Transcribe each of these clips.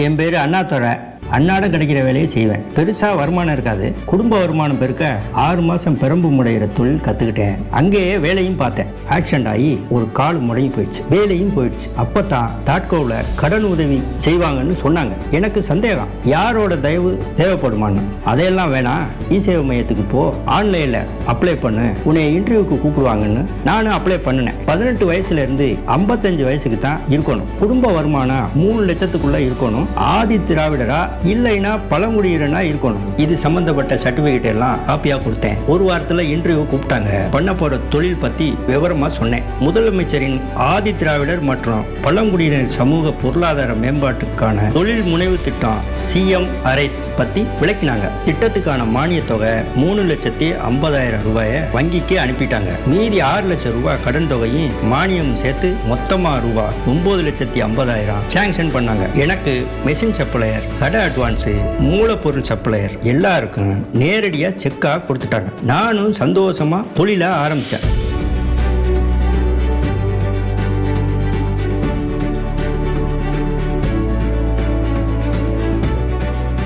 என் பேர் அண்ணாதுரை. அன்னாடம் கிடைக்கிற வேலையை செய்வேன். பெருசாக வருமானம் இருக்காது. குடும்ப வருமானம் பெருக்க 6 மாதம் பெரம்பு முடையிற தொழில் கற்றுக்கிட்டேன். அங்கேயே வேலையும் பார்த்தேன். ஆக்சிடென்ட் ஆகி ஒரு கால் முடங்கி போயிடுச்சு, வேலையும் போயிடுச்சு. அப்போ தான் தாட்கோவில் கடன் உதவி செய்வாங்கன்னு சொன்னாங்க. எனக்கு சந்தேகம், யாரோட தயவு தேவைப்படுமான்னு. அதையெல்லாம் வேணாம், இ-சேவை மையத்துக்கு போ, ஆன்லைனில் அப்ளை பண்ணு, உன்னை இன்டர்வியூக்கு கூப்பிடுவாங்கன்னு நானும் அப்ளை பண்ணினேன். 18 வயசுலேருந்து 55 வயசுக்கு தான் இருக்கணும். குடும்ப வருமானம் 3 லட்சத்துக்குள்ளே இருக்கணும். ஆதி திராவிடரா இல்லைன்னா பழங்குடியினரா இருக்கணும். இது சம்பந்தப்பட்ட சர்டிபிகேட் எல்லாம் காப்பியா கொடுத்தேன். ஒரு வாரத்துல இன்டர்வியூ கூப்பிட்டாங்க. பண்ண போற தொழில் பத்தி விவரமா சொன்னேன். முதலமைச்சரின் ஆதி திராவிடர் மற்றும் பழங்குடியினர் சமூக பொருளாதார மேம்பாட்டுக்கான தொழில் முனைவு திட்டம் CM அரைஸ் பத்தி விளக்கினாங்க. திட்டத்துக்கான மானிய தொகை 3,50,000 ரூபாயை வங்கிக்கு அனுப்பிட்டாங்க. மீதி 6 லட்சம் ரூபாய் கடன் தொகையும் மானியம் சேர்த்து மொத்தமா ரூபாய் 9,50,000 சாங்ஷன் பண்ணாங்க. எனக்கு மெஷின் சப்ளையர், கடை அட்வான்ஸு, மூலப்பொருள் சப்ளையர் எல்லாருக்கும் நேரடியா செக்கா கொடுத்துட்டாங்க. நானும் சந்தோஷமா தொழில ஆரம்பிச்சேன்.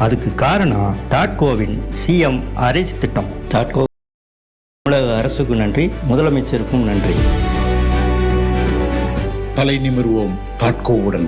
அதுக்கு காரணம் தாட்கோவின் CM அரைஸ் திட்டம். தாட்கோ தமிழக அரசுக்கு நன்றி, முதலமைச்சருக்கும் நன்றி. தலை நிமிர்வோம் தாட்கோவுடன்.